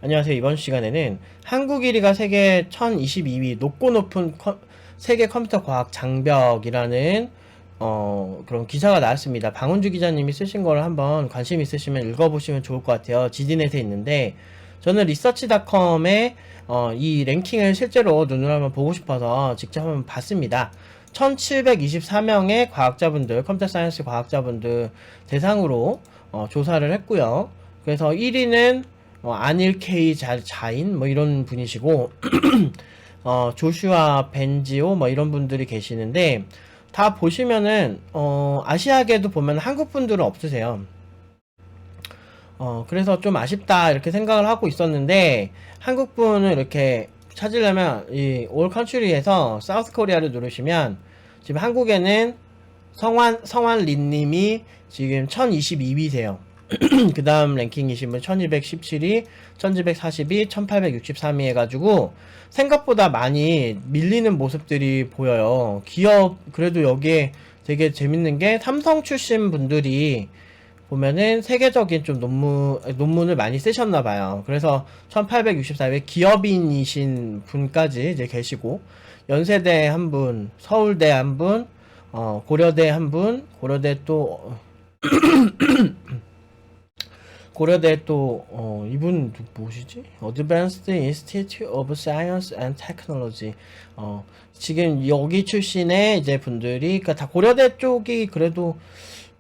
안녕하세요. 이번 시간에는 한국 1위가 세계 1022위 높고 높은 세계 컴퓨터 과학 장벽이라는 그런 기사가 나왔습니다. 방은주 기자님이 쓰신 걸 한번 관심 있으시면 읽어보시면 좋을 것 같아요. 지디넷에 있는데 저는 리서치닷컴에 이 랭킹을 실제로 눈으로 한번 보고 싶어서 직접 한번 봤습니다. 1724명의 과학자분들, 컴퓨터 사이언스 과학자분들 대상으로 조사를 했고요. 그래서 1위는 아닐 K 자인 뭐 이런 분이시고 조슈아 벤지오 뭐 이런 분들이 계시는데 다 보시면은 아시아계도 보면 한국 분들은 없으세요. 그래서 좀 아쉽다 이렇게 생각을 하고 있었는데 한국 분을 이렇게 찾으려면 이 올 컨트리에서 사우스 코리아를 누르시면 지금 한국에는 성환 린님이 지금 1022위세요. 그 다음 랭킹이신 분 1217위, 1242, 1863위 해가지고 생각보다 많이 밀리는 모습들이 보여요. 기업, 그래도 여기에 되게 재밌는 게 삼성 출신 분들이 보면은 세계적인 좀 논문을 많이 쓰셨나봐요. 그래서 1864위 기업인이신 분까지 이제 계시고, 연세대 한 분, 서울대 한 분, 고려대 한 분, 고려대 또 이분 무엇이지? Advanced Institute of Science and Technology. 지금 여기 출신의 이제 분들이 그러니까 다 고려대 쪽이 그래도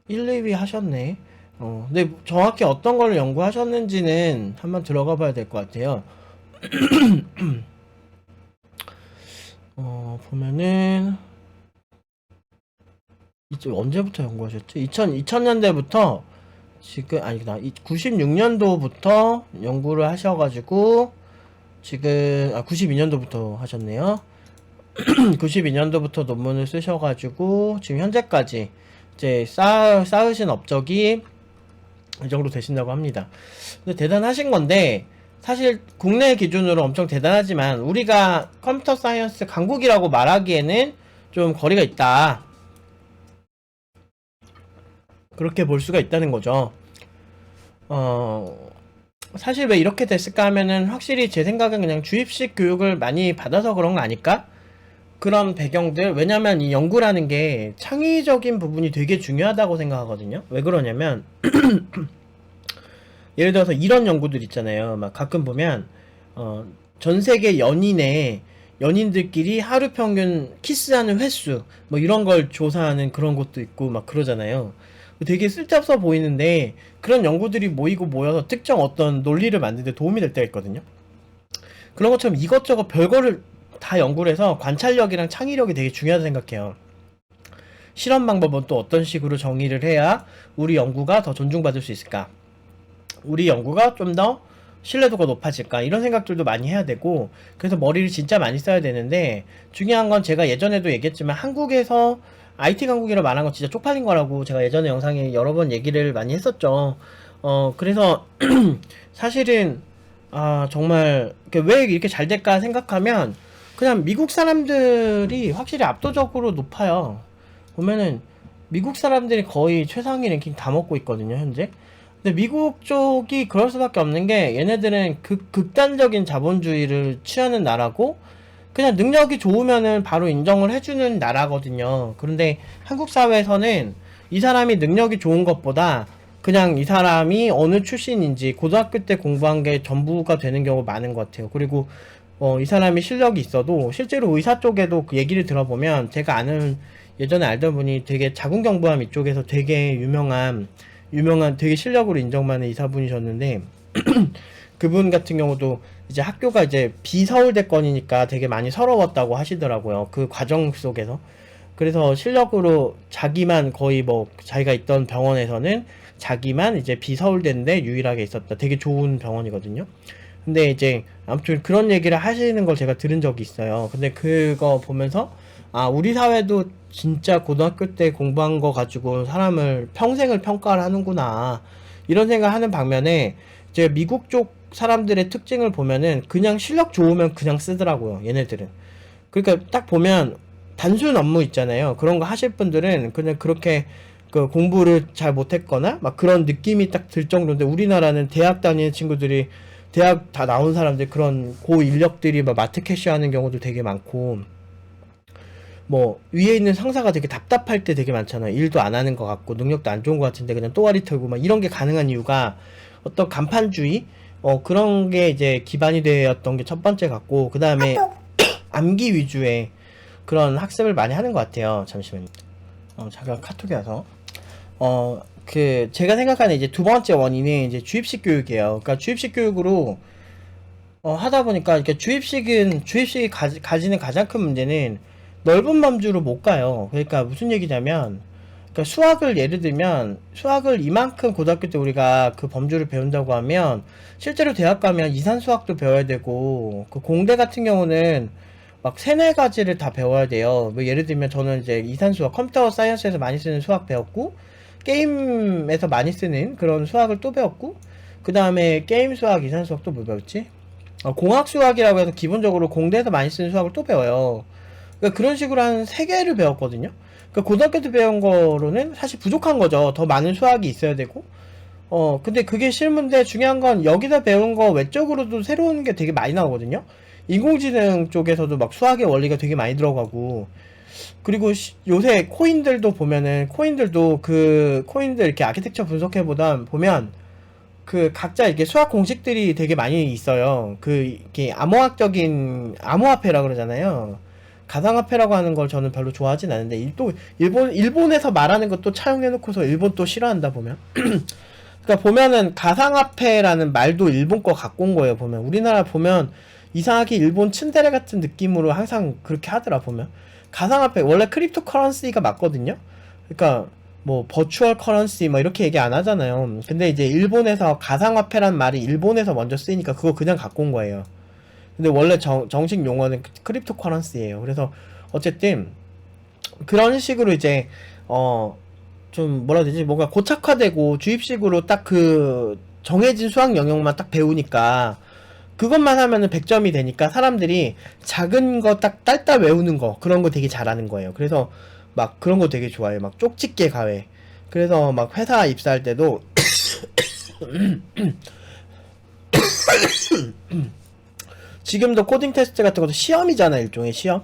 1, 2위 하셨네. 근데 정확히 어떤 걸 연구하셨는지는 한번 들어가 봐야 될 것 같아요. 보면은 이제 언제부터 연구하셨지? 2000년대부터 지금 아니다 96년도부터 연구를 하셔가지고 지금 92년도부터 하셨네요. 92년도부터 논문을 쓰셔가지고 지금 현재까지 이제 쌓으신 업적이 이 정도 되신다고 합니다. 근데 대단하신 건데 사실 국내 기준으로 엄청 대단하지만 우리가 컴퓨터 사이언스 강국이라고 말하기에는 좀 거리가 있다. 그렇게 볼 수가 있다는 거죠. 사실 왜 이렇게 됐을까 하면은 확실히 제 생각은 그냥 주입식 교육을 많이 받아서 그런 거 아닐까? 그런 배경들, 왜냐면 이 연구라는 게 창의적인 부분이 되게 중요하다고 생각하거든요. 왜 그러냐면, 예를 들어서 이런 연구들 있잖아요. 막 가끔 보면, 전 세계 연인들끼리 하루 평균 키스하는 횟수, 뭐 이런 걸 조사하는 그런 것도 있고 막 그러잖아요. 되게 쓸데없어 보이는데, 그런 연구들이 모여서 특정 어떤 논리를 만드는 데 도움이 될 때가 있거든요. 그런 것처럼 이것저것 별거를 다 연구를 해서 관찰력이랑 창의력이 되게 중요하다고 생각해요. 실험 방법은 또 어떤 식으로 정의를 해야 우리 연구가 더 존중받을 수 있을까? 우리 연구가 좀 더 신뢰도가 높아질까? 이런 생각들도 많이 해야 되고, 그래서 머리를 진짜 많이 써야 되는데, 중요한 건 제가 예전에도 얘기했지만, 한국에서 IT 강국이라 말한 건 진짜 쪽팔린 거라고 제가 예전에 영상에 여러 번 얘기를 많이 했었죠. 그래서, 사실은, 정말, 왜 이렇게 잘 될까 생각하면, 그냥 미국 사람들이 확실히 압도적으로 높아요. 보면은, 미국 사람들이 거의 최상위 랭킹 다 먹고 있거든요, 현재. 근데 미국 쪽이 그럴 수밖에 없는 게 얘네들은 극단적인 자본주의를 취하는 나라고 그냥 능력이 좋으면은 바로 인정을 해주는 나라거든요. 그런데 한국 사회에서는 이 사람이 능력이 좋은 것보다 그냥 이 사람이 어느 출신인지 고등학교 때 공부한 게 전부가 되는 경우가 많은 것 같아요. 그리고 이 사람이 실력이 있어도 실제로 의사 쪽에도 그 얘기를 들어보면 제가 아는 예전에 알던 분이 되게 자궁경부암 이쪽에서 되게 유명한 되게 실력으로 인정받는 의사분이셨는데 그분 같은 경우도 이제 학교가 이제 비서울대권이니까 되게 많이 서러웠다고 하시더라고요. 그 과정 속에서. 그래서 실력으로 자기만 거의 뭐 자기가 있던 병원에서는 자기만 이제 비서울대인데 유일하게 있었다. 되게 좋은 병원이거든요. 근데 이제 아무튼 그런 얘기를 하시는 걸 제가 들은 적이 있어요. 근데 그거 보면서 우리 사회도 진짜 고등학교 때 공부한 거 가지고 사람을 평생을 평가를 하는구나. 이런 생각 하는 반면에 제가 미국 쪽 사람들의 특징을 보면은 그냥 실력 좋으면 그냥 쓰더라고요. 얘네들은. 그러니까 딱 보면 단순 업무 있잖아요. 그런 거 하실 분들은 그냥 그렇게 그 공부를 잘 못했거나 막 그런 느낌이 딱 들 정도인데 우리나라는 대학 다니는 친구들이 대학 다 나온 사람들 그런 고 인력들이 막 마트 캐시 하는 경우도 되게 많고, 뭐 위에 있는 상사가 되게 답답할 때 되게 많잖아요. 일도 안 하는 것 같고 능력도 안 좋은 것 같은데 그냥 또아리 털고 막 이런 게 가능한 이유가 어떤 간판주의 그런 게 이제 기반이 되었던 게 첫 번째 같고, 그 다음에 암기 위주의 그런 학습을 많이 하는 것 같아요. 잠시만요. 잠깐 카톡이 와서. 제가 생각하는 이제 두 번째 원인은 이제 주입식 교육이에요. 그러니까 주입식 교육으로 하다 보니까, 그러니까 주입식이 가지는 가장 큰 문제는 넓은 범주로 못 가요. 그러니까 무슨 얘기냐면, 그러니까 수학을 예를 들면, 수학을 이만큼 고등학교 때 우리가 그 범주를 배운다고 하면, 실제로 대학 가면 이산수학도 배워야 되고, 그 공대 같은 경우는 막 세네 가지를 다 배워야 돼요. 뭐 예를 들면 저는 이제 이산수학, 컴퓨터 사이언스에서 많이 쓰는 수학 배웠고, 게임에서 많이 쓰는 그런 수학을 또 배웠고, 그 다음에 게임 수학, 이산 수학 또 뭐 배웠지? 공학 수학이라고 해서 기본적으로 공대에서 많이 쓰는 수학을 또 배워요. 그러니까 그런 식으로 한 3개를 배웠거든요. 그러니까 고등학교 때 배운 거로는 사실 부족한 거죠. 더 많은 수학이 있어야 되고. 근데 그게 실무인데 중요한 건 여기서 배운 거 외적으로도 새로운 게 되게 많이 나오거든요. 인공지능 쪽에서도 막 수학의 원리가 되게 많이 들어가고, 그리고 요새 코인들도 보면은 코인들도 그 코인들 이렇게 아키텍처 분석해 보면 그 각자 이렇게 수학 공식들이 되게 많이 있어요. 이렇게 암호학적인 암호화폐라 그러잖아요. 가상화폐라고 하는 걸 저는 별로 좋아하진 않은데, 또 일본에서 말하는 것도 차용해 놓고서 일본 또 싫어한다 보면. 그러니까 보면은 가상화폐라는 말도 일본 거 갖고 온 거예요. 보면 우리나라 보면 이상하게 일본 츤데레 같은 느낌으로 항상 그렇게 하더라. 보면 가상화폐 원래 크립토 커런시가 맞거든요. 그러니까 뭐 버추얼 커런시 뭐 이렇게 얘기 안 하잖아요. 근데 이제 일본에서 가상화폐란 말이 일본에서 먼저 쓰이니까 그거 그냥 갖고 온 거예요. 근데 원래 정식 용어는 크립토 커런시예요. 그래서 어쨌든 그런 식으로 이제 좀 뭐라 해야 되지, 뭔가 고착화되고 주입식으로 딱 그 정해진 수학 영역만 딱 배우니까, 그것만 하면은 100점이 되니까 사람들이 작은 거 딱 딸딸 외우는 거, 그런 거 되게 잘하는 거예요. 그래서 막 그런 거 되게 좋아해요. 막 쪽집게 가외. 그래서 막 회사 입사할 때도 지금도 코딩 테스트 같은 것도 시험이잖아, 일종의 시험.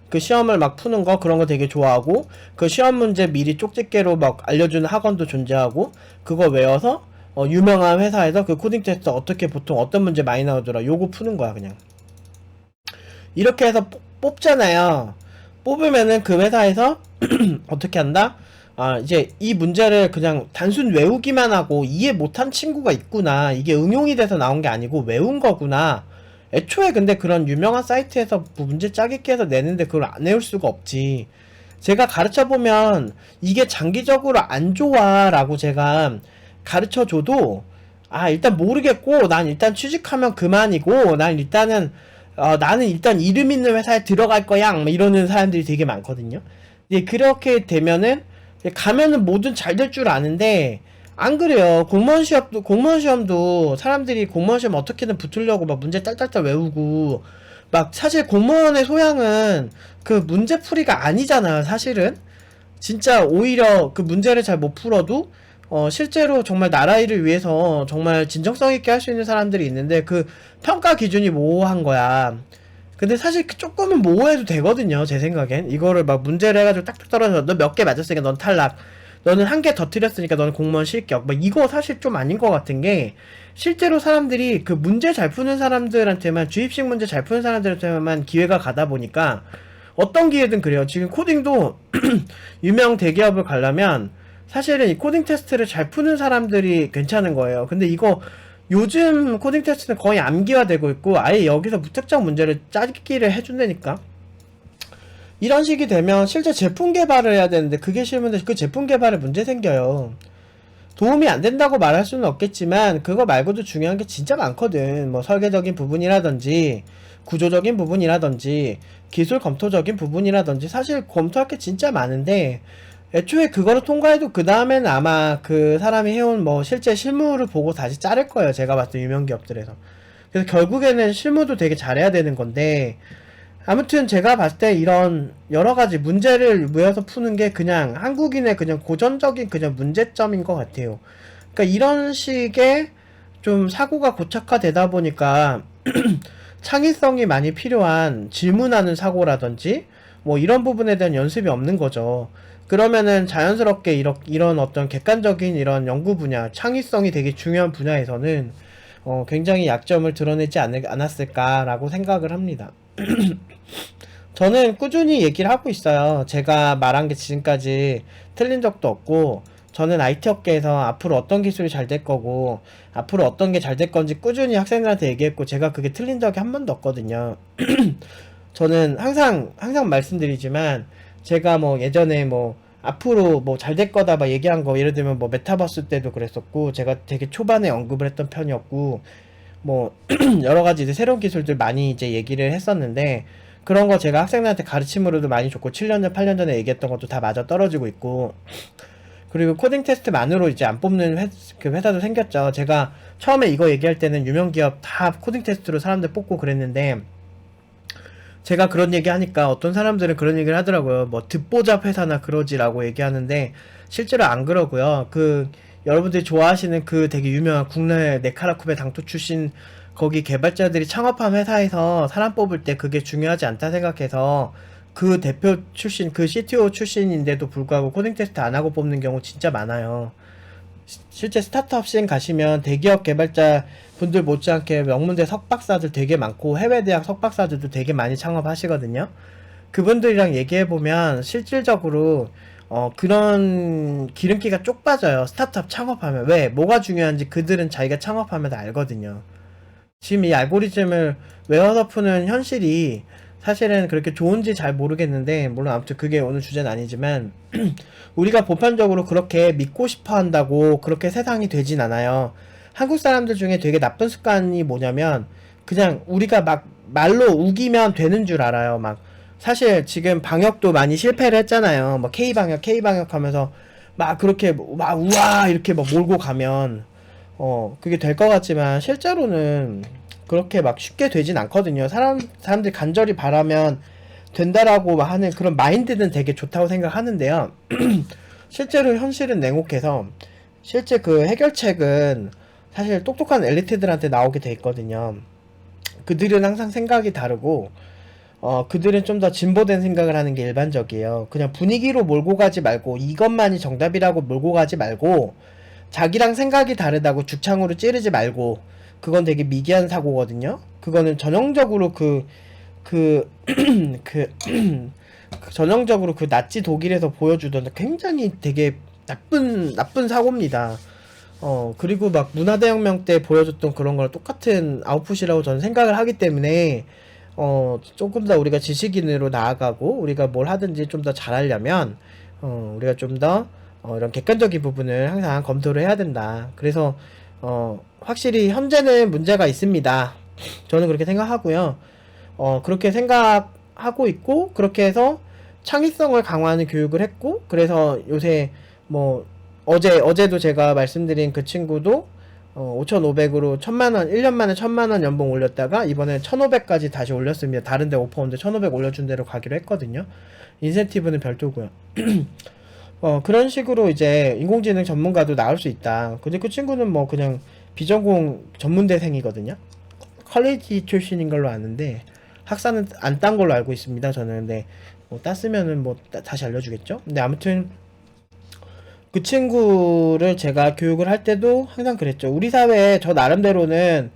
그 시험을 막 푸는 거, 그런 거 되게 좋아하고, 그 시험 문제 미리 쪽집게로 막 알려주는 학원도 존재하고, 그거 외워서 유명한 회사에서 그 코딩 테스트 어떻게 보통 어떤 문제 많이 나오더라, 요거 푸는 거야 그냥. 이렇게 해서 뽑잖아요. 뽑으면은 그 회사에서 어떻게 한다? 이제 이 문제를 그냥 단순 외우기만 하고 이해 못한 친구가 있구나, 이게 응용이 돼서 나온 게 아니고 외운 거구나. 애초에 근데 그런 유명한 사이트에서 문제 짜깁기 해서 내는데 그걸 안 외울 수가 없지. 제가 가르쳐보면 이게 장기적으로 안 좋아 라고 제가 가르쳐줘도, 일단 모르겠고 난 일단 취직하면 그만이고 난 일단은 나는 일단 이름 있는 회사에 들어갈 거야 막 이러는 사람들이 되게 많거든요. 이제 그렇게 되면은 가면은 뭐든 잘 될 줄 아는데, 안 그래요. 공무원 시험도 사람들이 공무원 시험 어떻게든 붙으려고 막 문제 딸딸딸 외우고, 막 사실 공무원의 소양은 그 문제풀이가 아니잖아요, 사실은. 진짜 오히려 그 문제를 잘 못 풀어도 실제로 정말 나라 일을 위해서 정말 진정성 있게 할 수 있는 사람들이 있는데, 그 평가 기준이 모호한 거야. 근데 사실 조금은 모호해도 되거든요, 제 생각엔. 이거를 막 문제를 해가지고 딱딱 떨어져, 너 몇 개 맞았으니까 넌 탈락, 너는 한 개 더 틀렸으니까 너는 공무원 실격, 막 이거 사실 좀 아닌 것 같은 게, 실제로 사람들이 그 문제 잘 푸는 사람들한테만, 주입식 문제 잘 푸는 사람들한테만 기회가 가다 보니까 어떤 기회든 그래요. 지금 코딩도 유명 대기업을 가려면 사실은 이 코딩 테스트를 잘 푸는 사람들이 괜찮은 거예요. 근데 이거 요즘 코딩 테스트는 거의 암기화되고 있고, 아예 여기서 무특정 문제를 짜기를 해준다니까. 이런 식이 되면 실제 제품 개발을 해야 되는데 그게 싫으면 그 제품 개발에 문제 생겨요. 도움이 안 된다고 말할 수는 없겠지만 그거 말고도 중요한 게 진짜 많거든. 뭐 설계적인 부분이라든지 구조적인 부분이라든지 기술 검토적인 부분이라든지 사실 검토할 게 진짜 많은데, 애초에 그거를 통과해도 그 다음에는 아마 그 사람이 해온 뭐 실제 실무를 보고 다시 자를 거예요, 제가 봤을 때 유명 기업들에서. 그래서 결국에는 실무도 되게 잘해야 되는 건데, 아무튼 제가 봤을 때 이런 여러가지 문제를 모여서 푸는 게 그냥 한국인의 그냥 고전적인 그냥 문제점인 것 같아요. 그러니까 이런 식의 좀 사고가 고착화되다 보니까 창의성이 많이 필요한 질문하는 사고라든지 뭐 이런 부분에 대한 연습이 없는 거죠. 그러면은 자연스럽게 이런 어떤 객관적인 이런 연구 분야, 창의성이 되게 중요한 분야에서는 굉장히 약점을 드러내지 않았을까라고 생각을 합니다. 저는 꾸준히 얘기를 하고 있어요. 제가 말한 게 지금까지 틀린 적도 없고, 저는 IT 업계에서 앞으로 어떤 기술이 잘 될 거고, 앞으로 어떤 게 잘 될 건지 꾸준히 학생들한테 얘기했고, 제가 그게 틀린 적이 한 번도 없거든요. 저는 항상 말씀드리지만, 제가 뭐 예전에 뭐, 앞으로 뭐 잘 될 거다 막 얘기한 거, 예를 들면 뭐 메타버스 때도 그랬었고, 제가 되게 초반에 언급을 했던 편이었고, 뭐 여러 가지 이제 새로운 기술들 많이 이제 얘기를 했었는데, 그런 거 제가 학생들한테 가르침으로도 많이 줬고, 7년 전, 8년 전에 얘기했던 것도 다 맞아 떨어지고 있고, 그리고 코딩 테스트만으로 이제 안 뽑는 그 회사도 생겼죠. 제가 처음에 이거 얘기할 때는 유명 기업 다 코딩 테스트로 사람들 뽑고 그랬는데, 제가 그런 얘기 하니까 어떤 사람들은 그런 얘기를 하더라고요. 뭐 듣보잡 회사나 그러지라고 얘기하는데, 실제로 안 그러고요. 그 여러분들이 좋아하시는 그 되게 유명한 국내 네카라쿰의 당토 출신 거기 개발자들이 창업한 회사에서 사람 뽑을 때 그게 중요하지 않다 생각해서, 그 대표 출신, 그 CTO 출신인데도 불구하고 코딩 테스트 안 하고 뽑는 경우 진짜 많아요. 실제 스타트업 씬 가시면 대기업 개발자 분들 못지않게 명문대 석박사들 되게 많고, 해외 대학 석박사들도 되게 많이 창업하시거든요. 그분들이랑 얘기해보면 실질적으로 그런 기름기가 쪽 빠져요. 스타트업 창업하면. 왜? 뭐가 중요한지 그들은 자기가 창업하면서 알거든요. 지금 이 알고리즘을 외워서 푸는 현실이 사실은 그렇게 좋은지 잘 모르겠는데, 물론 아무튼 그게 오늘 주제는 아니지만, 우리가 보편적으로 그렇게 믿고 싶어 한다고 그렇게 세상이 되진 않아요. 한국 사람들 중에 되게 나쁜 습관이 뭐냐면, 그냥 우리가 막 말로 우기면 되는 줄 알아요. 막 사실 지금 방역도 많이 실패를 했잖아요. 뭐 K방역 하면서 막 그렇게 막 우와 이렇게 막 몰고 가면 그게 될 것 같지만, 실제로는 그렇게 막 쉽게 되진 않거든요. 사람들이 간절히 바라면 된다라고 하는 그런 마인드는 되게 좋다고 생각하는데요. 실제로 현실은 냉혹해서, 실제 그 해결책은 사실 똑똑한 엘리트들한테 나오게 돼 있거든요. 그들은 항상 생각이 다르고, 그들은 좀 더 진보된 생각을 하는 게 일반적이에요. 그냥 분위기로 몰고 가지 말고, 이것만이 정답이라고 몰고 가지 말고, 자기랑 생각이 다르다고 죽창으로 찌르지 말고, 그건 되게 미개한 사고거든요. 그거는 전형적으로 전형적으로 그 나치 독일에서 보여주던 굉장히 되게 나쁜 사고입니다. 그리고 막 문화대혁명 때 보여줬던 그런 거랑 똑같은 아웃풋이라고 저는 생각을 하기 때문에, 조금 더 우리가 지식인으로 나아가고, 우리가 뭘 하든지 좀 더 잘하려면, 우리가 좀 더, 이런 객관적인 부분을 항상 검토를 해야 된다. 그래서, 확실히 현재는 문제가 있습니다. 저는 그렇게 생각하고요. 그렇게 생각하고 있고, 그렇게 해서 창의성을 강화하는 교육을 했고, 그래서 요새 뭐 어제도 제가 말씀드린 그 친구도 5,500으로 1,000만원, 1년 만에 1,000만원 연봉 올렸다가 이번에 1,500까지 다시 올렸습니다. 다른 데 오퍼 온데 1,500 올려준 대로 가기로 했거든요. 인센티브는 별도고요. 그런 식으로 이제 인공지능 전문가도 나올 수 있다. 근데 그 친구는 뭐 그냥 비전공 전문대생이거든요. 퀄리티 출신인 걸로 아는데, 학사는 안 딴 걸로 알고 있습니다. 저는. 근데 뭐 땄으면은 뭐 다시 알려주겠죠. 근데 아무튼 그 친구를 제가 교육을 할 때도 항상 그랬죠. 우리 사회에 저 나름대로는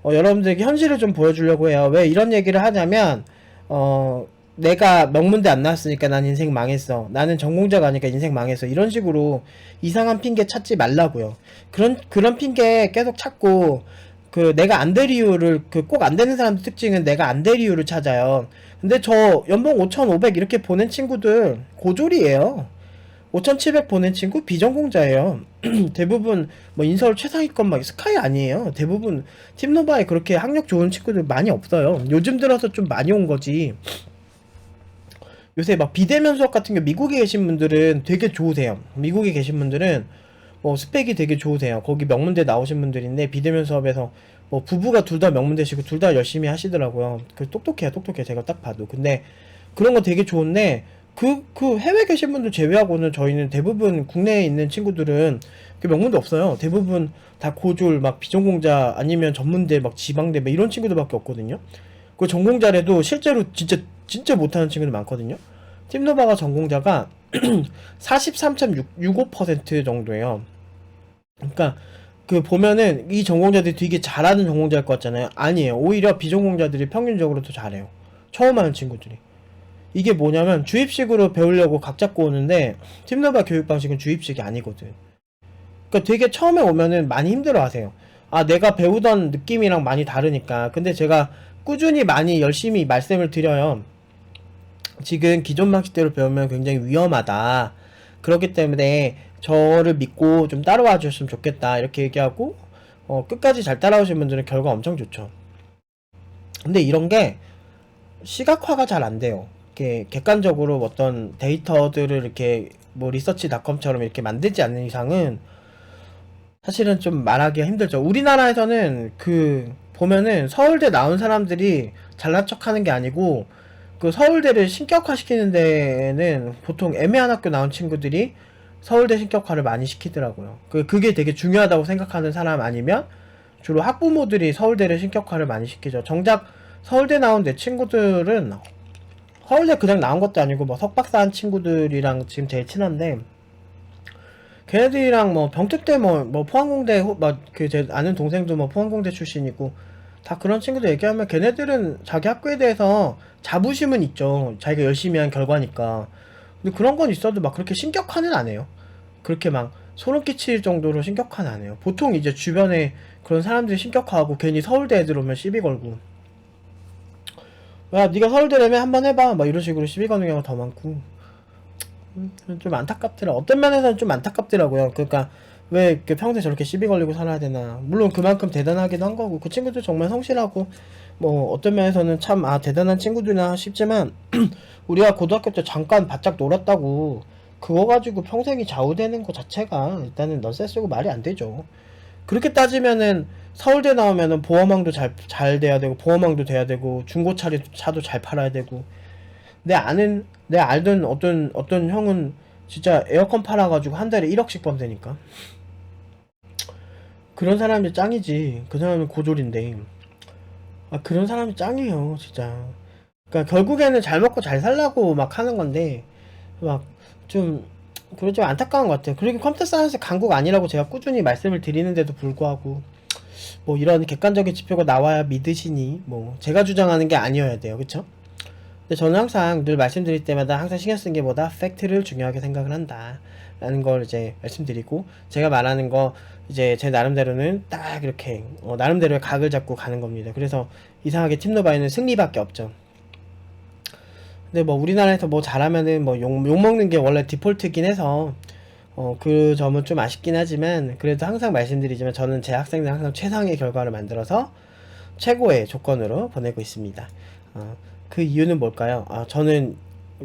여러분들에게 현실을 좀 보여주려고 해요. 왜 이런 얘기를 하냐면, 내가 명문대 안 나왔으니까 난 인생 망했어. 나는 전공자가 아니니까 인생 망했어. 이런 식으로 이상한 핑계 찾지 말라고요. 그런 핑계 계속 찾고, 그 내가 안 될 이유를, 그 꼭 안 되는 사람들 특징은 내가 안 될 이유를 찾아요. 근데 저 연봉 5,500 이렇게 보낸 친구들 고졸이에요. 5,700 보낸 친구 비전공자예요. 대부분 뭐 인서울 최상위권 막 스카이 아니에요. 대부분 팀노바에 그렇게 학력 좋은 친구들 많이 없어요. 요즘 들어서 좀 많이 온 거지. 요새 막 비대면 수업 같은 게 미국에 계신 분들은 되게 좋으세요. 미국에 계신 분들은 뭐 스펙이 되게 좋으세요. 거기 명문대 나오신 분들인데, 비대면 수업에서 뭐 부부가 둘 다 명문대시고 둘 다 열심히 하시더라고요. 그 똑똑해요. 제가 딱 봐도. 근데 그런 거 되게 좋은데, 그 해외 계신 분들 제외하고는 저희는 대부분 국내에 있는 친구들은 그 명문도 없어요. 대부분 다 고졸, 막 비전공자 아니면 전문대, 막 지방대, 막 이런 친구들밖에 없거든요. 그 전공자래도 실제로 진짜 못하는 친구들 많거든요. 팀노바가 전공자가 43.65% 정도예요. 그러니까 그 보면은 이 전공자들이 되게 잘하는 전공자일 것 같잖아요. 아니에요. 오히려 비전공자들이 평균적으로 더 잘해요. 처음 하는 친구들이. 이게 뭐냐면 주입식으로 배우려고 각 잡고 오는데 팀노바 교육 방식은 주입식이 아니거든. 그러니까 되게 처음에 오면은 많이 힘들어 하세요. 아, 내가 배우던 느낌이랑 많이 다르니까. 근데 제가 꾸준히 많이 열심히 말씀을 드려요. 지금 기존 방식대로 배우면 굉장히 위험하다. 그렇기 때문에 저를 믿고 좀 따라와 주셨으면 좋겠다. 이렇게 얘기하고, 끝까지 잘 따라오신 분들은 결과 엄청 좋죠. 근데 이런 게 시각화가 잘 안 돼요. 이렇게 객관적으로 어떤 데이터들을 이렇게 뭐 리서치닷컴처럼 이렇게 만들지 않는 이상은 사실은 좀 말하기가 힘들죠. 우리나라에서는 그 보면은 서울대 나온 사람들이 잘난 척하는 게 아니고 그 서울대를 신격화 시키는 데는 보통 애매한 학교 나온 친구들이 서울대 신격화를 많이 시키더라고요. 그게 되게 중요하다고 생각하는 사람 아니면 주로 학부모들이 서울대를 신격화를 많이 시키죠. 정작 서울대 나온 내 친구들은 서울대 그냥 나온 것도 아니고 뭐 석박사 한 친구들이랑 지금 제일 친한데 걔네들이랑 뭐 병특대 뭐 포항공대 막 그 제 아는 동생도 뭐 포항공대 출신이고 다 그런 친구들 얘기하면 걔네들은 자기 학교에 대해서 자부심은 있죠. 자기가 열심히 한 결과니까. 근데 그런 건 있어도 막 그렇게 신격화는 안 해요. 그렇게 막 소름 끼칠 정도로 신격화는 안 해요. 보통 이제 주변에 그런 사람들이 신격화하고 괜히 서울대 애들 오면 시비 걸고 야 네가 서울대라며 한번 해봐 막 이런 식으로 시비 거는 경우가 더 많고 좀 안타깝더라. 어떤 면에서는 좀 안타깝더라고요. 그러니까 왜 이렇게 평소에 저렇게 시비 걸리고 살아야 되나. 물론 그만큼 대단하기도 한 거고 그 친구들 정말 성실하고 뭐 어떤 면에서는 참 대단한 친구들이나 싶지만 우리가 고등학교 때 잠깐 바짝 놀았다고 그거 가지고 평생이 좌우되는 거 자체가 일단은 넌센스고 말이 안 되죠. 그렇게 따지면은 서울대 나오면은 보험왕도 잘 돼야 되고 보험왕도 돼야 되고 차도 잘 팔아야 되고 내 알던 어떤 형은 진짜 에어컨 팔아가지고 한 달에 1억씩 번다니까. 그런 사람이 짱이지. 그 사람은 고졸인데. 그런 사람이 짱이에요, 진짜. 그러니까 결국에는 잘 먹고 잘 살라고 막 하는 건데, 막, 좀, 그런 좀 안타까운 것 같아요. 그리고 컴퓨터 사이언스 강국 아니라고 제가 꾸준히 말씀을 드리는데도 불구하고, 뭐 이런 객관적인 지표가 나와야 믿으시니, 뭐, 제가 주장하는 게 아니어야 돼요. 그쵸? 근데 저는 항상 늘 말씀드릴 때마다 항상 신경 쓰는 게 뭐다? 팩트를 중요하게 생각을 한다. 라는 걸 이제 말씀드리고, 제가 말하는 거, 이제 제 나름대로는 딱 이렇게, 나름대로의 각을 잡고 가는 겁니다. 그래서 이상하게 팀노바에는 승리밖에 없죠. 근데 뭐 우리나라에서 뭐 잘하면은 뭐 욕먹는 게 원래 디폴트긴 해서, 그 점은 좀 아쉽긴 하지만, 그래도 항상 말씀드리지만 저는 제 학생들 항상 최상의 결과를 만들어서 최고의 조건으로 보내고 있습니다. 그 이유는 뭘까요? 저는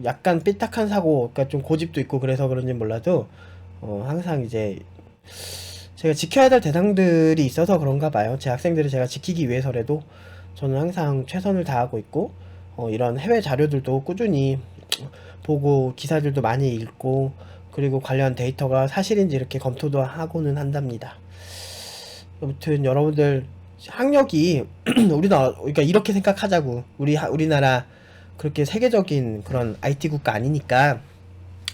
약간 삐딱한 사고, 그러니까 좀 고집도 있고 그래서 그런지 몰라도, 항상 이제 제가 지켜야 될 대상들이 있어서 그런가 봐요. 제 학생들을 제가 지키기 위해서라도 저는 항상 최선을 다하고 있고, 이런 해외 자료들도 꾸준히 보고 기사들도 많이 읽고 그리고 관련 데이터가 사실인지 이렇게 검토도 하고는 한답니다. 아무튼 여러분들 학력이 우리나라 그러니까 이렇게 생각하자고 우리나라 그렇게 세계적인 그런 IT 국가 아니니까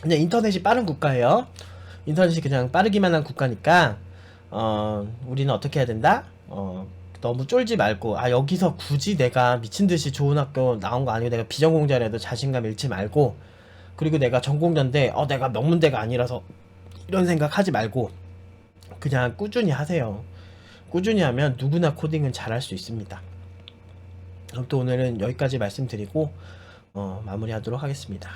그냥 인터넷이 빠른 국가예요. 인터넷이 그냥 빠르기만 한 국가니까 우리는 어떻게 해야 된다? 너무 쫄지 말고 여기서 굳이 내가 미친듯이 좋은 학교 나온 거 아니고 내가 비전공자라도 자신감 잃지 말고 그리고 내가 전공자인데 내가 명문대가 아니라서 이런 생각 하지 말고 그냥 꾸준히 하세요. 꾸준히 하면 누구나 코딩은 잘할 수 있습니다. 아무튼 오늘은 여기까지 말씀드리고 마무리하도록 하겠습니다.